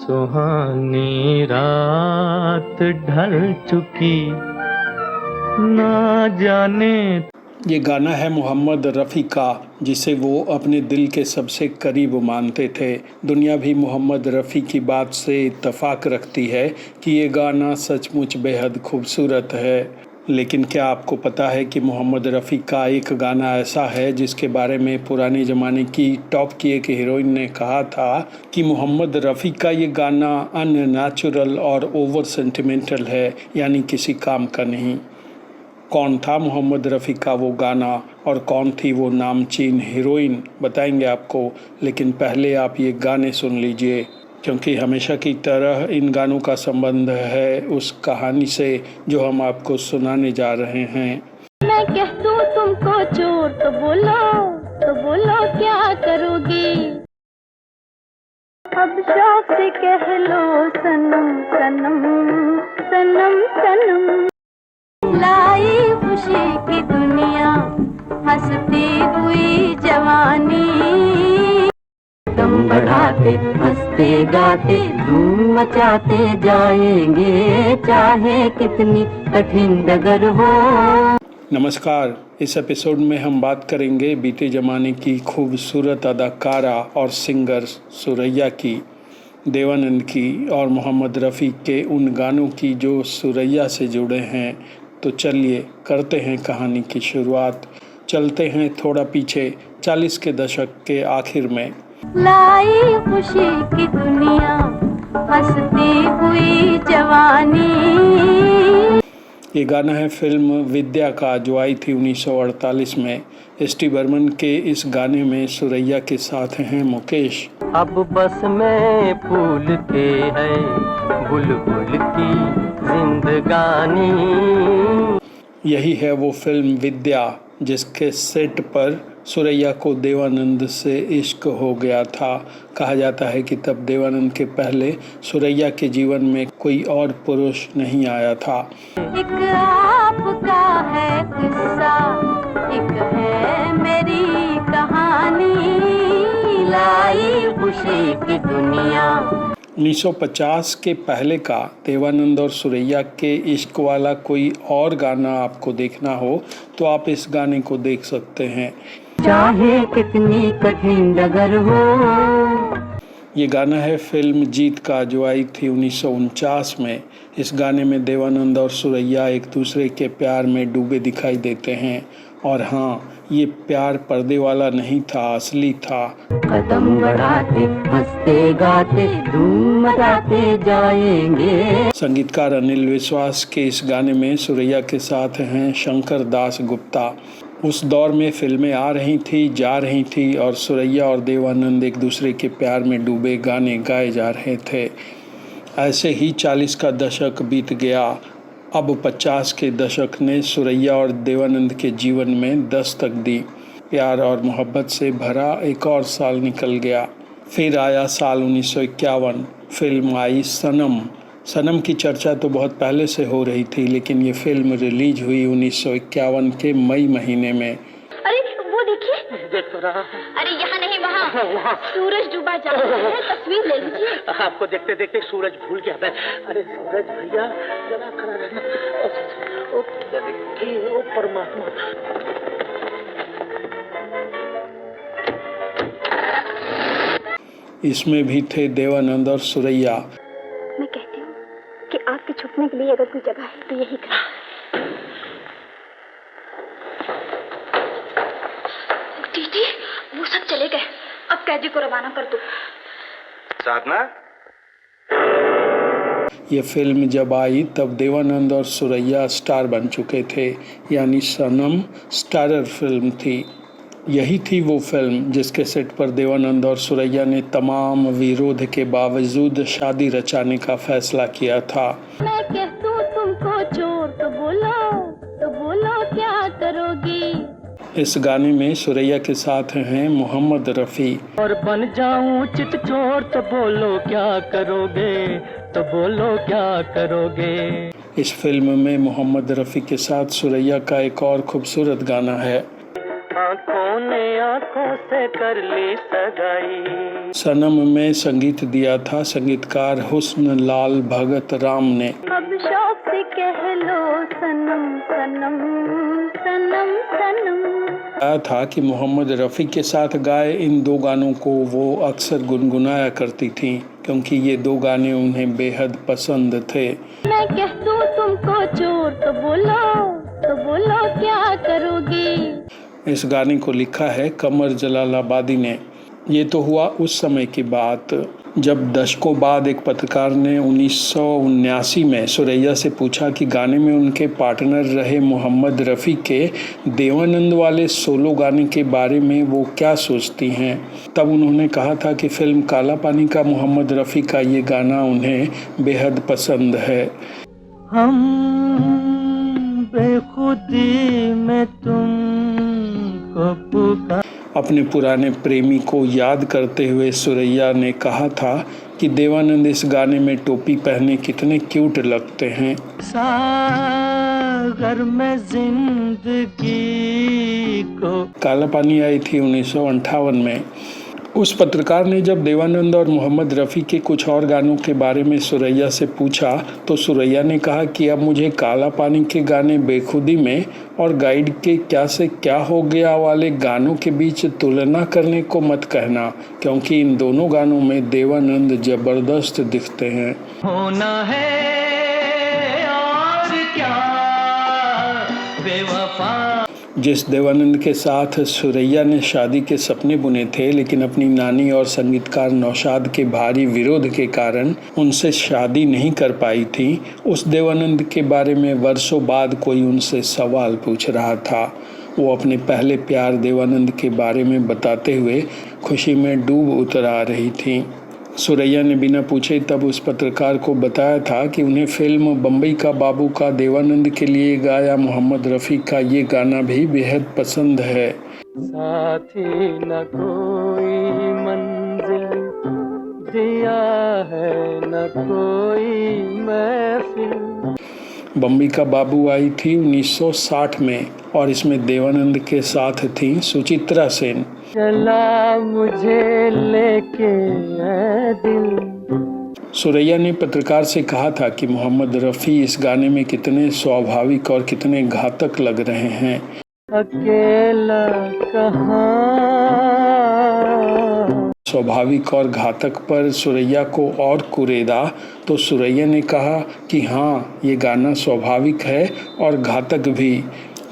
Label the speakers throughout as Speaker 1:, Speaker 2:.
Speaker 1: सुहानी रात ढल चुकी ना जाने।
Speaker 2: ये गाना है मोहम्मद रफ़ी का, जिसे वो अपने दिल के सबसे करीब मानते थे। दुनिया भी मोहम्मद रफ़ी की बात से इत्तफाक रखती है कि ये गाना सचमुच बेहद खूबसूरत है। लेकिन क्या आपको पता है कि मोहम्मद रफ़ी का एक गाना ऐसा है जिसके बारे में पुराने ज़माने की टॉप की एक हीरोइन ने कहा था कि मोहम्मद रफ़ी का ये गाना अननेचुरल और ओवर सेंटिमेंटल है, यानी किसी काम का नहीं। कौन था मोहम्मद रफ़ी का वो गाना और कौन थी वो नामचीन हीरोइन, बताएंगे आपको। लेकिन पहले आप ये गाने सुन लीजिए, क्योंकि हमेशा की तरह इन गानों का संबंध है उस कहानी से जो हम आपको सुनाने जा रहे हैं।
Speaker 3: मैं कह दूं तुमको चोर तो बोलो क्या करोगे। अब शौक से कह लो सनम सनम सनम सनम। लाई खुशी की दुनिया हंसती हुई जवानी, दम बढ़ाते हंसते गाते धूम मचाते जाएंगे, चाहे कितनी कठिन डगर हो।
Speaker 2: नमस्कार, इस एपिसोड में हम बात करेंगे बीते ज़माने की खूबसूरत अदाकारा और सिंगर सुरैया की, देवानंद की और मोहम्मद रफ़ी के उन गानों की जो सुरैया से जुड़े हैं। तो चलिए करते हैं कहानी की शुरुआत। चलते हैं थोड़ा पीछे 40 के दशक के आखिर में।
Speaker 3: लाई खुशी की दुनिया हंसती हुई जवानी।
Speaker 2: ये गाना है फिल्म विद्या का, जो आई थी 1948 में। एस.टी. बर्मन के इस गाने में सुरैया के साथ हैं मुकेश।
Speaker 1: अब बस में फूल के है बुलबुल की जिंदगानी।
Speaker 2: यही है वो फिल्म विद्या जिसके सेट पर सुरैया को देवानंद से इश्क हो गया था। कहा जाता है कि तब देवानंद के पहले सुरैया के जीवन में कोई और पुरुष नहीं आया था।
Speaker 3: एक आपका है किस्सा, एक है मेरी कहानी, लाई खुशी की दुनिया।
Speaker 2: 1950 के पहले का देवानंद और सुरैया के इश्क वाला कोई और गाना आपको देखना हो तो आप इस गाने को देख सकते हैं,
Speaker 3: चाहे कितनी कठिन डगर हो।
Speaker 2: ये गाना है फिल्म जीत का, जो आई थी 1949 में। इस गाने में देवानंद और सुरैया एक दूसरे के प्यार में डूबे दिखाई देते हैं। और हाँ, ये प्यार पर्दे वाला नहीं था, असली था।
Speaker 3: कदम बढ़ाते हंसते गाते धूम मचाते जाएंगे।
Speaker 2: संगीतकार अनिल विश्वास के इस गाने में सुरैया के साथ हैं शंकर दास गुप्ता। उस दौर में फिल्में आ रही थी, जा रही थी और सुरैया और देवानंद एक दूसरे के प्यार में डूबे गाने गाए जा रहे थे। ऐसे ही 40 का दशक बीत गया। अब 50 के दशक ने सुरैया और देवानंद के जीवन में दस्तक दी। प्यार और मोहब्बत से भरा एक और साल निकल गया। फिर आया साल 1951। फिल्म आई सनम। सनम की चर्चा तो बहुत पहले से हो रही थी, लेकिन ये फिल्म रिलीज हुई 1951 के मई महीने में।
Speaker 3: अरे वो देखिए,
Speaker 1: देख तो रहा है।
Speaker 3: अरे यहाँ नहीं वहाँ सूरज डूबा जा रहा है, तस्वीर ले लीजिए।
Speaker 1: आपको देखते देखते सूरज भूल गया मैं। अरे सूरज भैया जरा खड़ा रहना। ओ परमात्मा।
Speaker 2: इसमें भी थे देवानंद और सुरैया।
Speaker 3: मैं कहती हूँ कि आपके छुपने के लिए अगर कोई जगह है तो यही करें। दीदी, वो सब चले गए, अब कैदी को रवाना कर दो।
Speaker 4: साधना,
Speaker 2: ये फिल्म जब आई तब देवानंद और सुरैया स्टार बन चुके थे, यानी सनम स्टारर फिल्म थी। यही थी वो फिल्म जिसके सेट पर देवानंद और सुरैया ने तमाम विरोध के बावजूद शादी रचाने का फैसला किया था।
Speaker 3: मैं कह दूं तुमको चोर तो बोलो क्या करोगी।
Speaker 2: इस गाने में सुरैया के साथ हैं मोहम्मद रफ़ी।
Speaker 1: और बन जाऊं चित चोर तो बोलो क्या करोगे, तो बोलो क्या करोगे।
Speaker 2: इस फिल्म में मोहम्मद रफ़ी के साथ सुरैया का एक और खूबसूरत गाना है।
Speaker 1: आंखों ने आंखों से कर ली सगाई।
Speaker 2: सनम में संगीत दिया था संगीतकार हुस्न लाल भगत राम ने।
Speaker 3: अब शौक से कह लो सनम सनम सनम सनम।
Speaker 2: कहा था कि मोहम्मद रफ़ी के साथ गाए इन दो गानों को वो अक्सर गुनगुनाया करती थीं क्योंकि ये दो गाने उन्हें बेहद पसंद थे।
Speaker 3: मैं कह दूं तुमको चोर तो बोलो क्या करोगे।
Speaker 2: इस गाने को लिखा है कमर जलालाबादी ने। ये तो हुआ उस समय की बात जब दशकों बाद एक पत्रकार ने 1979 में सुरैया से पूछा कि गाने में उनके पार्टनर रहे मोहम्मद रफ़ी के देवानंद वाले सोलो गाने के बारे में वो क्या सोचती हैं। तब उन्होंने कहा था कि फिल्म काला पानी का मोहम्मद रफ़ी का ये गाना उन्हें बेहद पसंद है।
Speaker 1: हम बेखुदी में तुमको पुकार।
Speaker 2: अपने पुराने प्रेमी को याद करते हुए सुरैया ने कहा था कि देवानंद इस गाने में टोपी पहने कितने क्यूट लगते हैं।
Speaker 1: सागर में जिंदगी को।
Speaker 2: काला पानी आई थी 1958 में। उस पत्रकार ने जब देवानंद और मोहम्मद रफ़ी के कुछ और गानों के बारे में सुरैया से पूछा तो सुरैया ने कहा कि अब मुझे काला पानी के गाने बेखुदी में और गाइड के क्या से क्या हो गया वाले गानों के बीच तुलना करने को मत कहना क्योंकि इन दोनों गानों में देवानंद जबरदस्त दिखते हैं।
Speaker 1: होना है और क्या बेवफा।
Speaker 2: जिस देवानंद के साथ सुरैया ने शादी के सपने बुने थे लेकिन अपनी नानी और संगीतकार नौशाद के भारी विरोध के कारण उनसे शादी नहीं कर पाई थी, उस देवानंद के बारे में वर्षों बाद कोई उनसे सवाल पूछ रहा था। वो अपने पहले प्यार देवानंद के बारे में बताते हुए खुशी में डूब उतर आ रही थी। सुरैया ने बिना पूछे तब उस पत्रकार को बताया था कि उन्हें फिल्म बम्बई का बाबू का देवानंद के लिए गाया मोहम्मद रफ़ी का ये गाना भी बेहद पसंद है।
Speaker 1: साथी न कोई मंजिल दिया है न कोई महफिल।
Speaker 2: बम्बई का बाबू आई थी 1960 में और इसमें देवानंद के साथ थी सुचित्रा सेन।
Speaker 1: चला मुझे लेके दिल।
Speaker 2: सुरैया ने पत्रकार से कहा था कि मोहम्मद रफ़ी इस गाने में कितने स्वाभाविक और कितने घातक लग रहे हैं।
Speaker 1: अकेला कहाँ।
Speaker 2: स्वाभाविक और घातक पर सुरैया को और कुरेदा तो सुरैया ने कहा कि हाँ ये गाना स्वाभाविक है और घातक भी,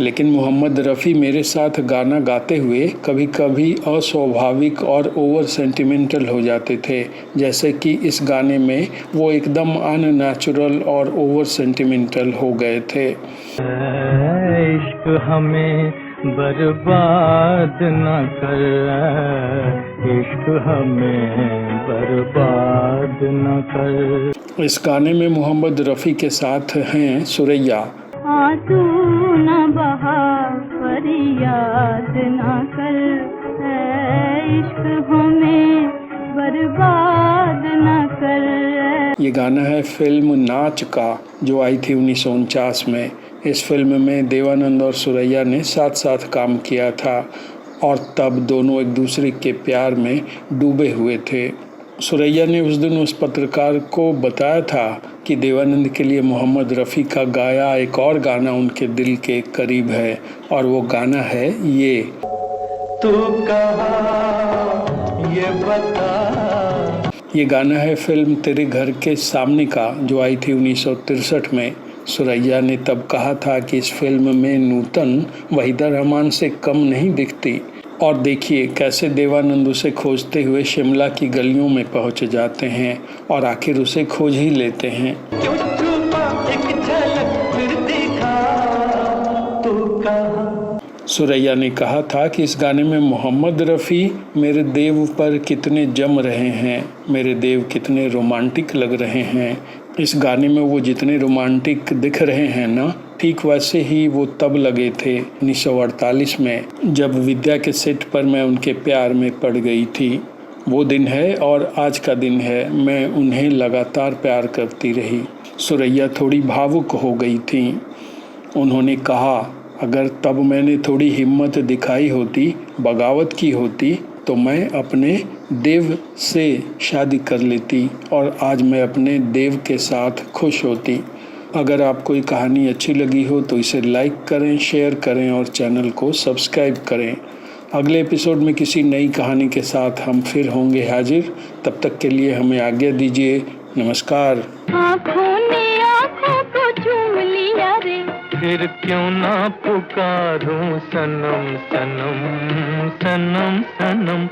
Speaker 2: लेकिन मोहम्मद रफ़ी मेरे साथ गाना गाते हुए कभी कभी अस्वाभाविक और ओवर सेंटिमेंटल हो जाते थे, जैसे कि इस गाने में वो एकदम अननेचुरल और ओवर सेंटिमेंटल हो गए थे।
Speaker 1: इश्क हमें बर्बाद न कर, इश्क हमें बर्बाद न कर।
Speaker 2: इस गाने में मोहम्मद रफ़ी के साथ हैं सुरैया।
Speaker 3: आंसू न बहा फरियाद न कर, इश्क हमें बर्बाद न कर।
Speaker 2: ये गाना है फिल्म नाच का जो आई थी 1949 में। इस फिल्म में देवानंद और सुरैया ने साथ साथ काम किया था और तब दोनों एक दूसरे के प्यार में डूबे हुए थे। सुरैया ने उस दिन उस पत्रकार को बताया था कि देवानंद के लिए मोहम्मद रफ़ी का गाया एक और गाना उनके दिल के करीब है और वो गाना है ये।
Speaker 1: तू कहाँ ये बता।
Speaker 2: ये गाना है फिल्म तेरे घर के सामने का जो आई थी 1963 में। सुरैया ने तब कहा था कि इस फिल्म में नूतन वहीदा रहमान से कम नहीं दिखती और देखिए कैसे देवानंद उसे खोजते हुए शिमला की गलियों में पहुंच जाते हैं और आखिर उसे खोज ही लेते हैं। सुरैया ने कहा था कि इस गाने में मोहम्मद रफ़ी मेरे देव पर कितने जम रहे हैं, मेरे देव कितने रोमांटिक लग रहे हैं। इस गाने में वो जितने रोमांटिक दिख रहे हैं ना, ठीक वैसे ही वो तब लगे थे 1948 में जब विद्या के सेट पर मैं उनके प्यार में पड़ गई थी। वो दिन है और आज का दिन है, मैं उन्हें लगातार प्यार करती रही। सुरैया थोड़ी भावुक हो गई थी। उन्होंने कहा, अगर तब मैंने थोड़ी हिम्मत दिखाई होती, बगावत की होती, तो मैं अपने देव से शादी कर लेती और आज मैं अपने देव के साथ खुश होती। अगर आपको ये कहानी अच्छी लगी हो तो इसे लाइक करें, शेयर करें और चैनल को सब्सक्राइब करें। अगले एपिसोड में किसी नई कहानी के साथ हम फिर होंगे हाजिर। तब तक के लिए हमें आज्ञा दीजिए। नमस्कार।
Speaker 3: आँखों ने आँखों को चूम लिया रे,
Speaker 1: फिर क्यों ना पुकारूं सनम सनम सनम सनम।